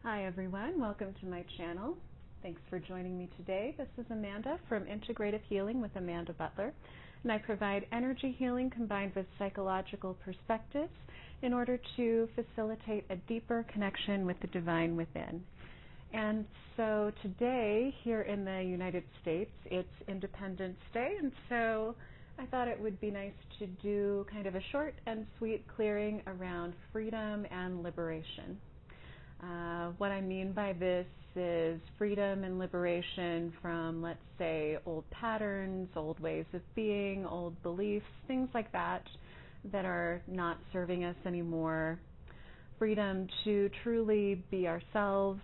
Hi everyone, welcome to my channel. Thanks for joining me today. This is Amanda from Integrative Healing with Amanda Butler, and I provide energy healing combined with psychological perspectives in order to facilitate a deeper connection with the divine within. And so today, here in the United States, it's Independence Day, and so I thought it would be nice to do kind of a short and sweet clearing around freedom and liberation. What I mean by this is freedom and liberation from, let's say, old patterns, old ways of being, old beliefs, things like that that are not serving us anymore. Freedom to truly be ourselves,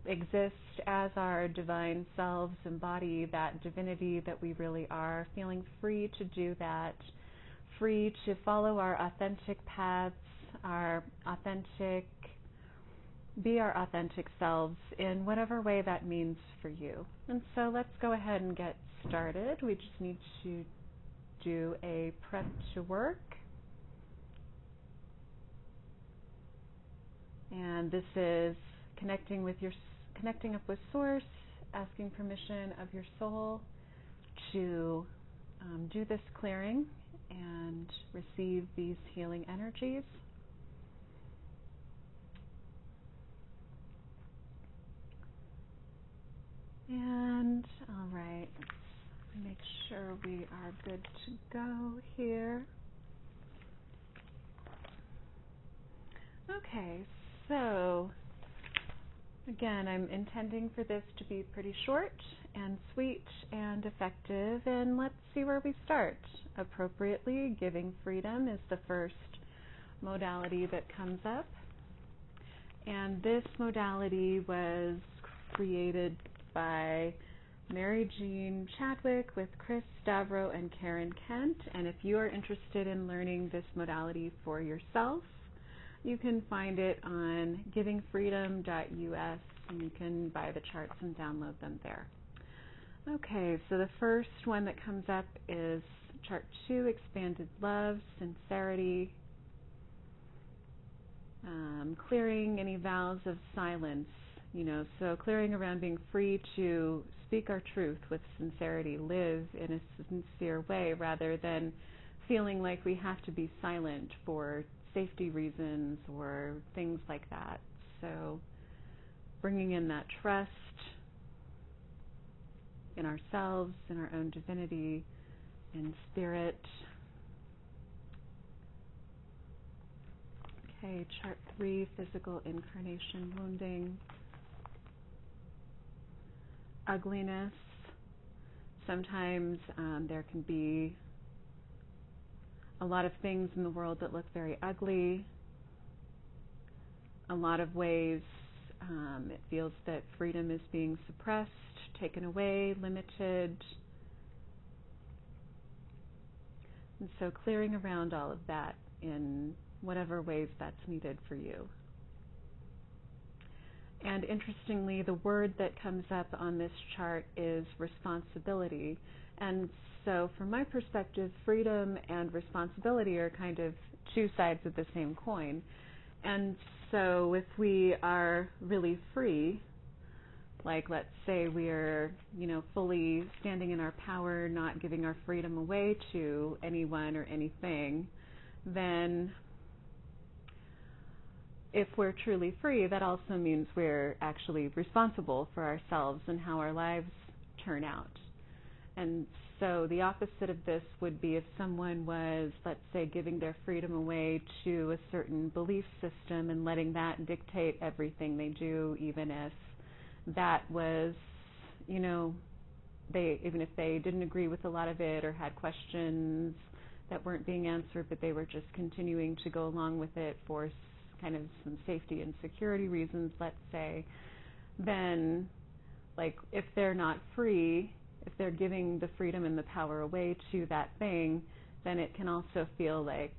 exist as our divine selves, embody that divinity that we really are, feeling free to do that, free to follow our authentic paths, be our authentic selves in whatever way that means for you. And so let's go ahead and get started. We just need to do a prep to work. And this is connecting up with Source, asking permission of your soul to do this clearing and receive these healing energies. And all right, let's make sure we are good to go here. Okay, so again, I'm intending for this to be pretty short and sweet and effective, and let's see where we start. Appropriately, giving freedom is the first modality that comes up, and this modality was created by Mary Jean Chadwick with Chris Stavro and Karen Kent. And if you are interested in learning this modality for yourself, you can find it on givingfreedom.us, and you can buy the charts and download them there. Okay, so the first one that comes up is chart 2, expanded love, sincerity, clearing any vows of silence. So clearing around being free to speak our truth with sincerity, live in a sincere way rather than feeling like we have to be silent for safety reasons or things like that. So bringing in that trust in ourselves, in our own divinity, in spirit. Okay, chart 3, physical incarnation wounding. Ugliness. Sometimes there can be a lot of things in the world that look very ugly. A lot of ways it feels that freedom is being suppressed, taken away, limited. And so clearing around all of that in whatever ways that's needed for you. And interestingly, the word that comes up on this chart is responsibility. And so from my perspective, freedom and responsibility are kind of two sides of the same coin. And so if we are really free, like let's say we are, fully standing in our power, not giving our freedom away to anyone or anything, then if we're truly free, that also means we're actually responsible for ourselves and how our lives turn out. And so the opposite of this would be if someone was, let's say, giving their freedom away to a certain belief system and letting that dictate everything they do, even if that was, even if they didn't agree with a lot of it or had questions that weren't being answered, but they were just continuing to go along with it for kind of some safety and security reasons, let's say, then, like, if they're not free, if they're giving the freedom and the power away to that thing, then it can also feel like,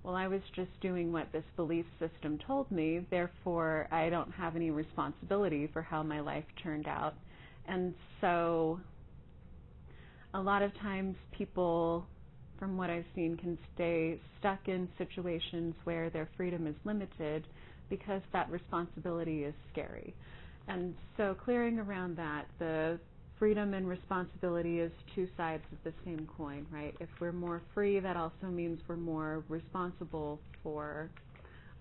well, I was just doing what this belief system told me, therefore I don't have any responsibility for how my life turned out. And so a lot of times people, from what I've seen, can stay stuck in situations where their freedom is limited because that responsibility is scary. And so clearing around that, the freedom and responsibility is two sides of the same coin, right? If we're more free, that also means we're more responsible for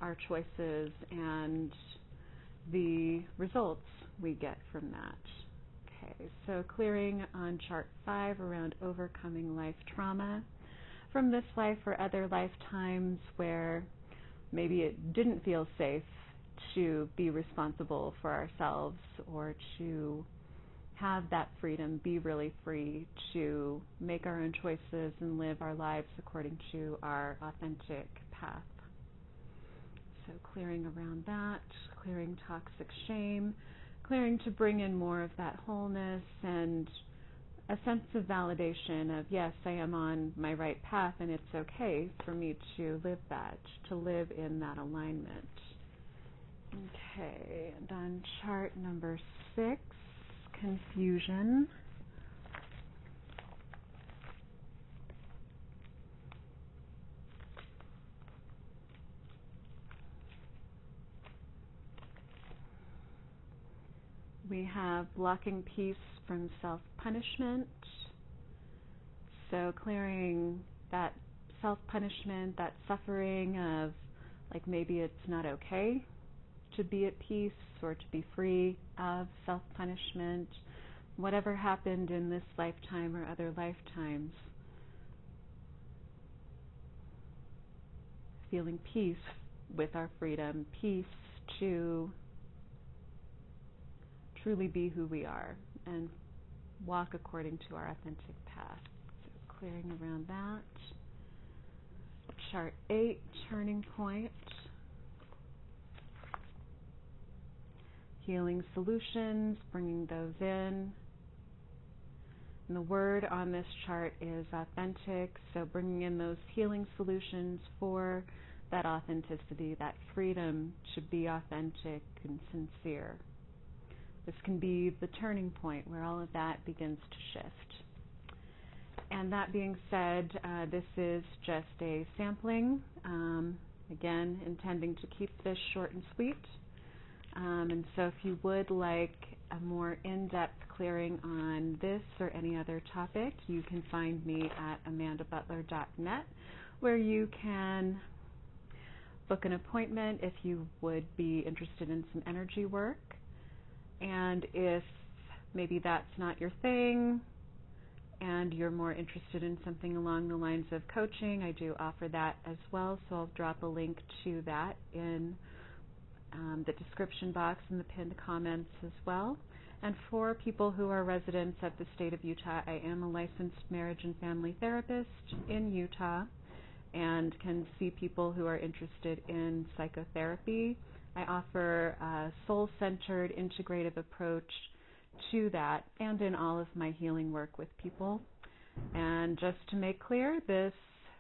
our choices and the results we get from that. Okay, so clearing on chart 5 around overcoming life trauma from this life or other lifetimes where maybe it didn't feel safe to be responsible for ourselves or to have that freedom, be really free to make our own choices and live our lives according to our authentic path. So clearing around that, clearing toxic shame, clearing to bring in more of that wholeness and a sense of validation of, yes, I am on my right path and it's okay for me to live that, to live in that alignment. Okay, and on chart number 6, confusion. We have blocking peace from self-punishment. So clearing that self-punishment, that suffering of like maybe it's not okay to be at peace or to be free of self-punishment. Whatever happened in this lifetime or other lifetimes, feeling peace with our freedom, peace to truly be who we are and walk according to our authentic path. So clearing around that. Chart 8, turning point. Healing solutions, bringing those in. And the word on this chart is authentic, so bringing in those healing solutions for that authenticity, that freedom to be authentic and sincere. This can be the turning point where all of that begins to shift. And that being said, this is just a sampling, again, intending to keep this short and sweet. And so if you would like a more in-depth clearing on this or any other topic, you can find me at amandabutler.net, where you can book an appointment if you would be interested in some energy work. And if maybe that's not your thing and you're more interested in something along the lines of coaching, I do offer that as well. So I'll drop a link to that in the description box and the pinned comments as well. And for people who are residents of the state of Utah, I am a licensed marriage and family therapist in Utah and can see people who are interested in psychotherapy. I offer a soul-centered, integrative approach to that and in all of my healing work with people. And just to make clear, this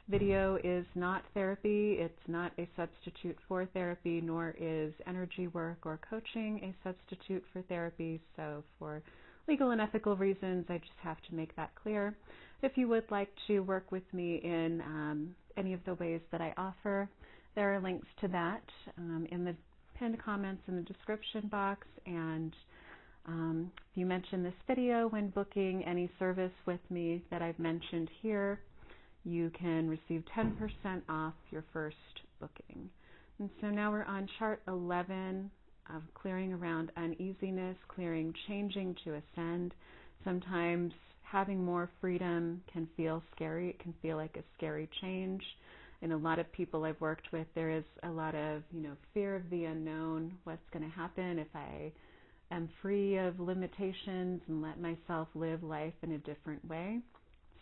video is not therapy. It's not a substitute for therapy, nor is energy work or coaching a substitute for therapy. So for legal and ethical reasons, I just have to make that clear. If you would like to work with me in any of the ways that I offer, there are links to that in the pinned comments in the description box. And if you mention this video when booking any service with me that I've mentioned here, you can receive 10% off your first booking. And so now we're on chart 11 of clearing around uneasiness, clearing, changing to ascend. Sometimes having more freedom can feel scary. It can feel like a scary change. In a lot of people I've worked with, there is a lot of, fear of the unknown. What's going to happen if I am free of limitations and let myself live life in a different way?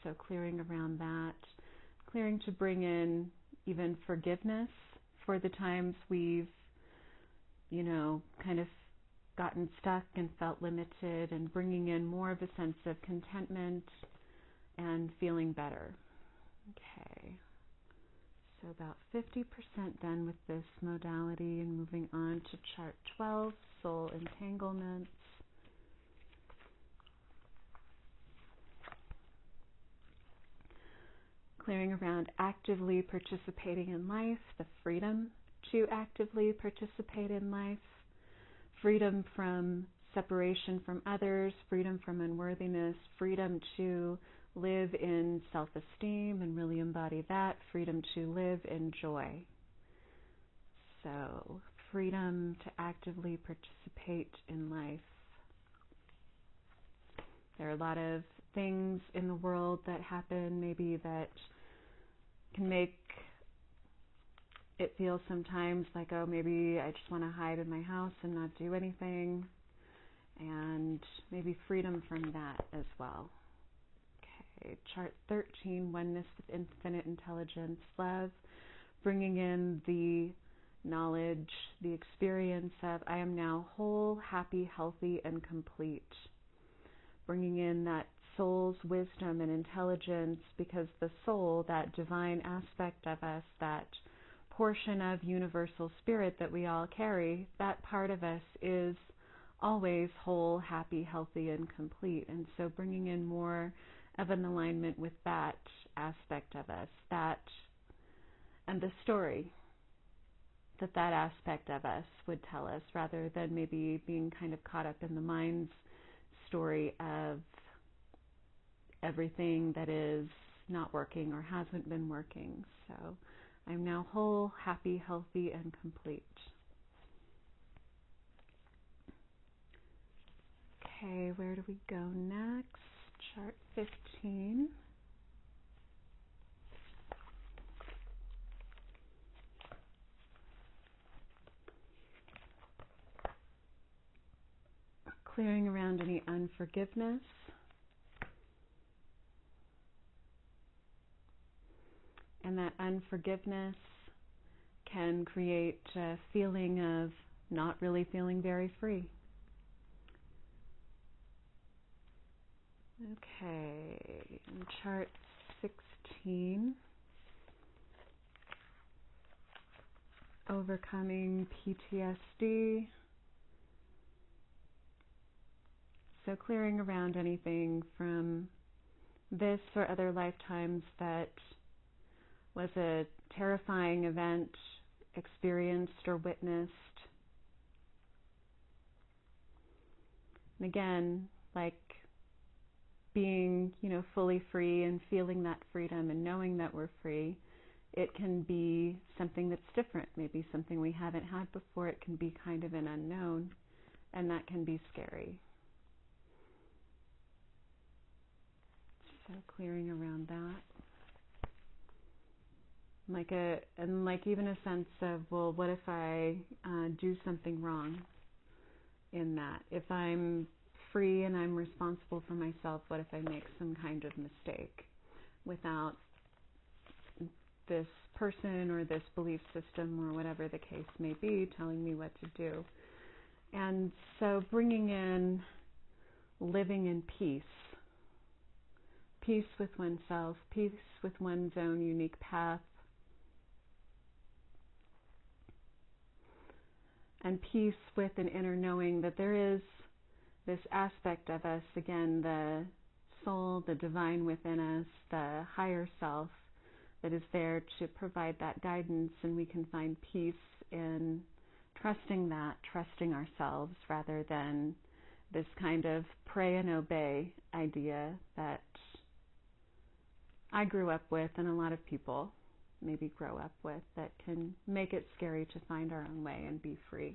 So clearing around that, clearing to bring in even forgiveness for the times we've, kind of gotten stuck and felt limited, and bringing in more of a sense of contentment and feeling better. Okay, so about 50% done with this modality, and moving on to chart 12, soul entanglements. Clearing around actively participating in life, the freedom to actively participate in life, freedom from separation from others, freedom from unworthiness, freedom to live in self-esteem and really embody that, freedom to live in joy. So, freedom to actively participate in life. There are a lot of things in the world that happen maybe that can make it feel sometimes like, oh, maybe I just want to hide in my house and not do anything, and maybe freedom from that as well. Okay, chart 13, oneness with infinite intelligence, love, bringing in the knowledge, the experience of I am now whole, happy, healthy, and complete. Bringing in that soul's wisdom and intelligence, because the soul, that divine aspect of us, that portion of universal spirit that we all carry, that part of us is always whole, happy, healthy, and complete. And so bringing in more of an alignment with that aspect of us, that and the story that that aspect of us would tell us, rather than maybe being kind of caught up in the mind's story of everything that is not working or hasn't been working. So I'm now whole, happy, healthy, and complete. Okay, where do we go next? Chart 15. Clearing around any unforgiveness. And that unforgiveness can create a feeling of not really feeling very free. Okay, in chart 16, overcoming PTSD. So clearing around anything from this or other lifetimes that was a terrifying event experienced or witnessed. And again, like being, fully free and feeling that freedom and knowing that we're free, it can be something that's different, maybe something we haven't had before. It can be kind of an unknown, and that can be scary. So clearing around that. Like even a sense of, well, what if I do something wrong in that? If I'm free and I'm responsible for myself, what if I make some kind of mistake without this person or this belief system or whatever the case may be telling me what to do? And so bringing in living in peace. Peace with oneself, peace with one's own unique path, and peace with an inner knowing that there is this aspect of us, again, the soul, the divine within us, the higher self that is there to provide that guidance, and we can find peace in trusting that, trusting ourselves, rather than this kind of pray and obey idea that I grew up with, and a lot of people maybe grow up with, that can make it scary to find our own way and be free.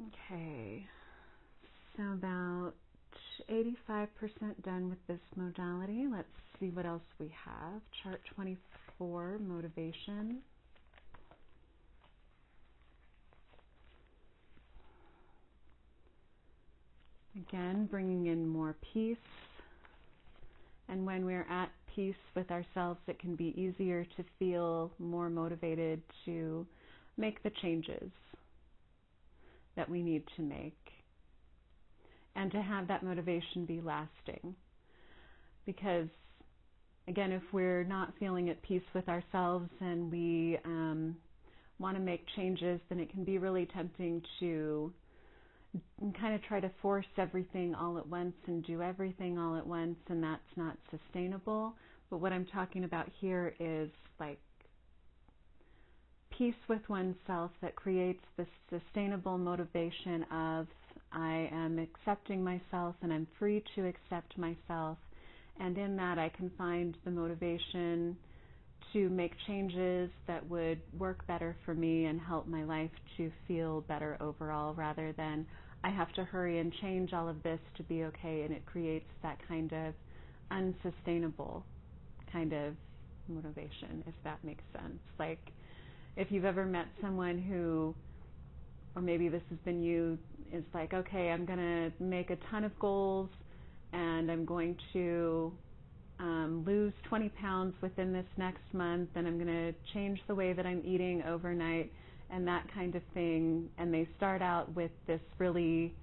Okay, so about 85% done with this modality. Let's see what else we have. Chart 24, motivation. Again, bringing in more peace. And when we're at peace with ourselves, it can be easier to feel more motivated to make the changes that we need to make, and to have that motivation be lasting. Because, again, if we're not feeling at peace with ourselves and we want to make changes, then it can be really tempting to kind of try to force everything all at once and do everything all at once, and that's not sustainable. But what I'm talking about here is like peace with oneself that creates this sustainable motivation of I am accepting myself and I'm free to accept myself. And in that I can find the motivation to make changes that would work better for me and help my life to feel better overall, rather than I have to hurry and change all of this to be okay, and it creates that kind of unsustainable kind of motivation, if that makes sense. Like if you've ever met someone who, or maybe this has been you, is like, okay, I'm going to make a ton of goals and I'm going to lose 20 pounds within this next month, and I'm going to change the way that I'm eating overnight and that kind of thing. And they start out with this really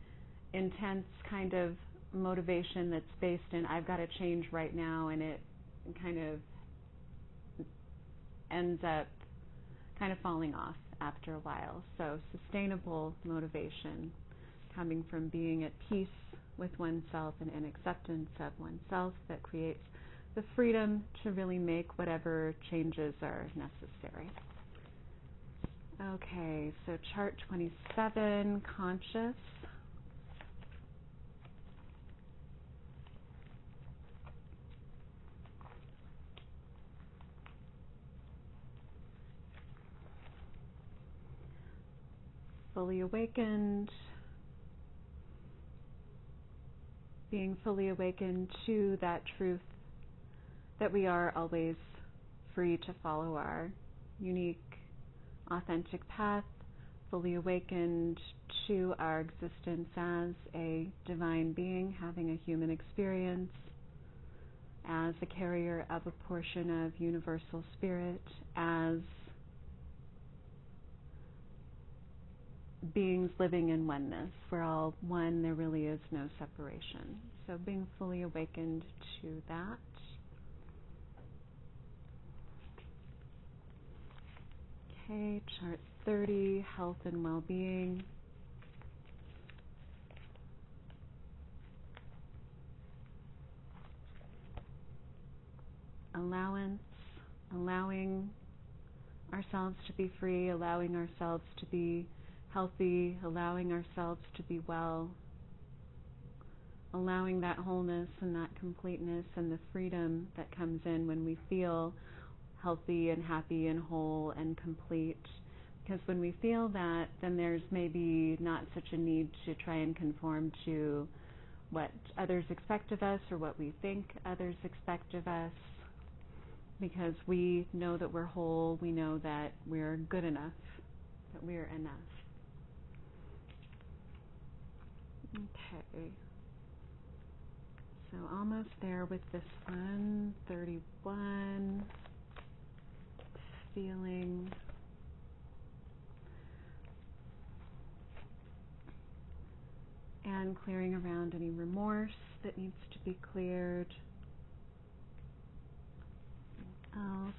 intense kind of motivation that's based in I've got to change right now, and it kind of ends up kind of falling off after a while. So sustainable motivation coming from being at peace with oneself and an acceptance of oneself that creates the freedom to really make whatever changes are necessary. Okay, so chart 27, conscious. Fully awakened, being fully awakened to that truth that we are always free to follow our unique, authentic path, fully awakened to our existence as a divine being having a human experience, as a carrier of a portion of universal spirit, as beings living in oneness. We're all one, there really is no separation. So being fully awakened to that. Okay, chart 30, health and well-being. Allowance, allowing ourselves to be free, allowing ourselves to be healthy, allowing ourselves to be well, allowing that wholeness and that completeness and the freedom that comes in when we feel healthy and happy and whole and complete. Because when we feel that, then there's maybe not such a need to try and conform to what others expect of us or what we think others expect of us, because we know that we're whole, we know that we're good enough, that we're enough. Okay. So almost there with this one, 31, feeling and clearing around any remorse that needs to be cleared. Else.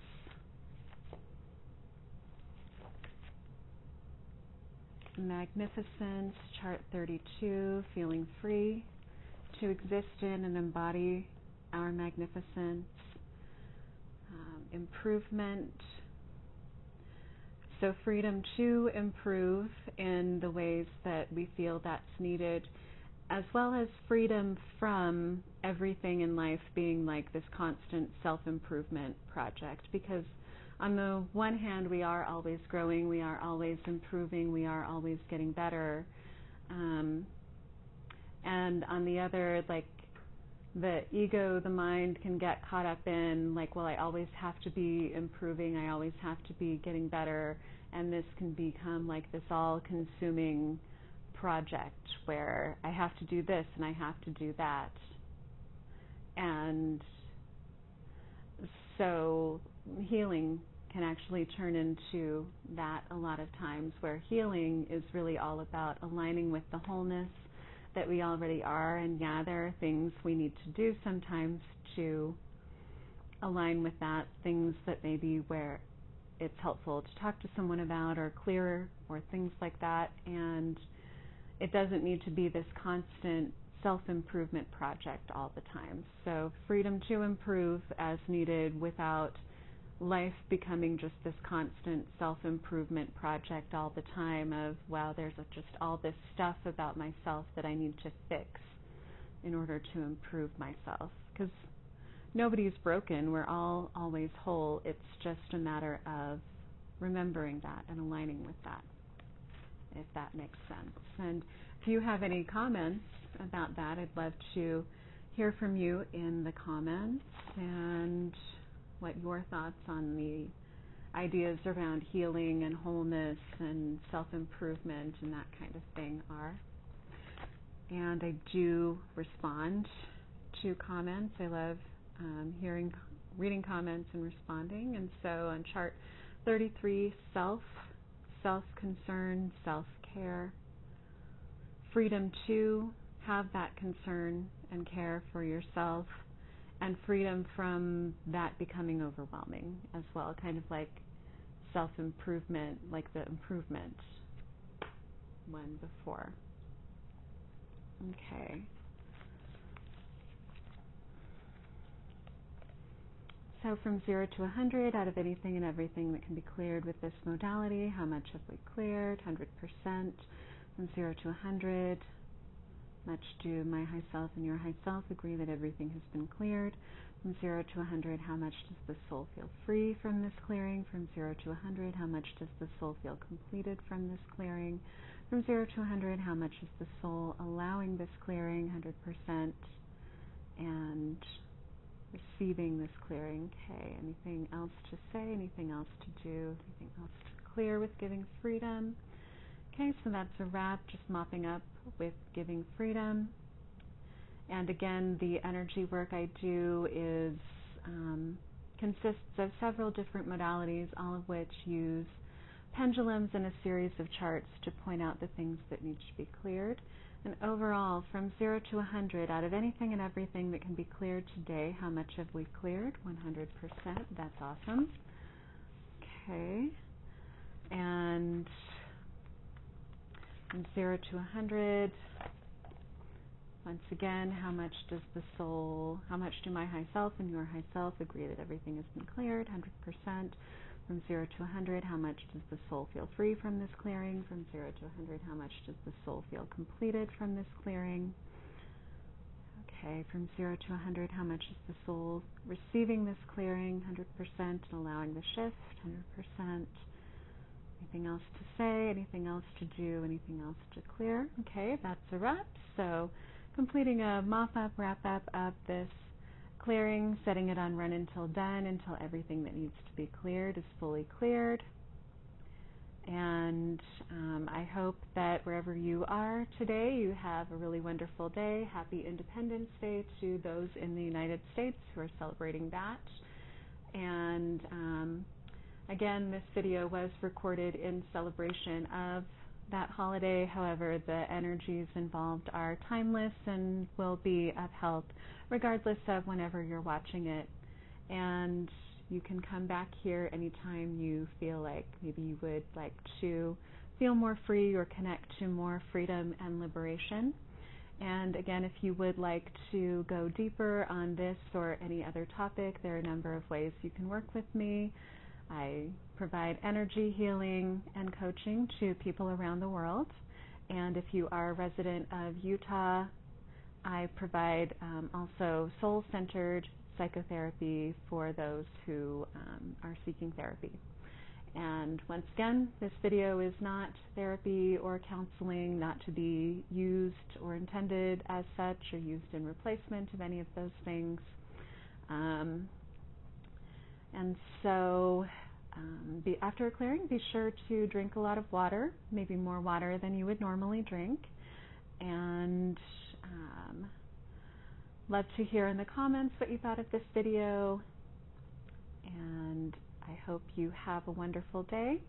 Magnificence, chart 32, feeling free to exist in and embody our magnificence. Improvement, so freedom to improve in the ways that we feel that's needed, as well as freedom from everything in life being like this constant self-improvement project. Because on the one hand, we are always growing, we are always improving, we are always getting better. And on the other, like the ego, the mind can get caught up in like, well, I always have to be improving, I always have to be getting better. And this can become like this all-consuming project where I have to do this and I have to do that. And so healing can actually turn into that a lot of times, where healing is really all about aligning with the wholeness that we already are. And yeah, there are things we need to do sometimes to align with that, things that maybe where it's helpful to talk to someone about or clear or things like that. And it doesn't need to be this constant self-improvement project all the time. So freedom to improve as needed without life becoming just this constant self-improvement project all the time of, wow, there's just all this stuff about myself that I need to fix in order to improve myself. Because nobody's broken. We're all always whole. It's just a matter of remembering that and aligning with that, if that makes sense. And if you have any comments about that, I'd love to hear from you in the comments and what your thoughts on the ideas around healing and wholeness and self-improvement and that kind of thing are. And I do respond to comments. I love reading comments and responding. And so on chart 33, self-concern, self-care. Freedom to have that concern and care for yourself, and freedom from that becoming overwhelming as well, kind of like self-improvement, like the improvement one before. Okay. So from 0 to 100, out of anything and everything that can be cleared with this modality, how much have we cleared? 100%. From 0 to 100, much do my high self and your high self agree that everything has been cleared? From 0 to 100, how much does the soul feel free from this clearing? From 0 to 100, how much does the soul feel completed from this clearing? From 0 to 100, how much is the soul allowing this clearing? 100%. And receiving this clearing. Okay, anything else to say? Anything else to do? Anything else to clear with giving freedom? Okay, so that's a wrap, just mopping up with giving freedom. And again, the energy work I do is consists of several different modalities, all of which use pendulums and a series of charts to point out the things that need to be cleared. And overall, from 0 to 100, out of anything and everything that can be cleared today, how much have we cleared? 100%. That's awesome. Okay. And from 0 to 100, once again, how much does the soul, how much do my high self and your high self agree that everything has been cleared? 100%. From 0 to 100, how much does the soul feel free from this clearing? From 0 to 100, how much does the soul feel completed from this clearing? Okay, from 0 to 100, how much is the soul receiving this clearing? 100%, and allowing the shift? 100%. Anything else to say? Anything else to do? Anything else to clear? Okay, that's a wrap. So completing a mop-up, wrap-up of this clearing, setting it on run until done, until everything that needs to be cleared is fully cleared. And I hope that wherever you are today, you have a really wonderful day. Happy Independence Day to those in the United States who are celebrating that. And again, this video was recorded in celebration of that holiday. However, the energies involved are timeless and will be upheld regardless of whenever you're watching it. And you can come back here anytime you feel like maybe you would like to feel more free or connect to more freedom and liberation. And again, if you would like to go deeper on this or any other topic, there are a number of ways you can work with me. I provide energy healing and coaching to people around the world. And if you are a resident of Utah, I provide also soul-centered psychotherapy for those who are seeking therapy. And once again, this video is not therapy or counseling, not to be used or intended as such or used in replacement of any of those things. And so after a clearing, be sure to drink a lot of water, maybe more water than you would normally drink. And love to hear in the comments what you thought of this video. And I hope you have a wonderful day.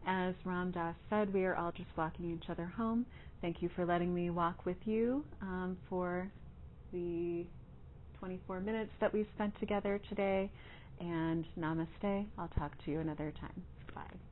As Ram Dass said, we are all just walking each other home. Thank you for letting me walk with you for the 24 minutes that we spent together today. And namaste. I'll talk to you another time. Bye.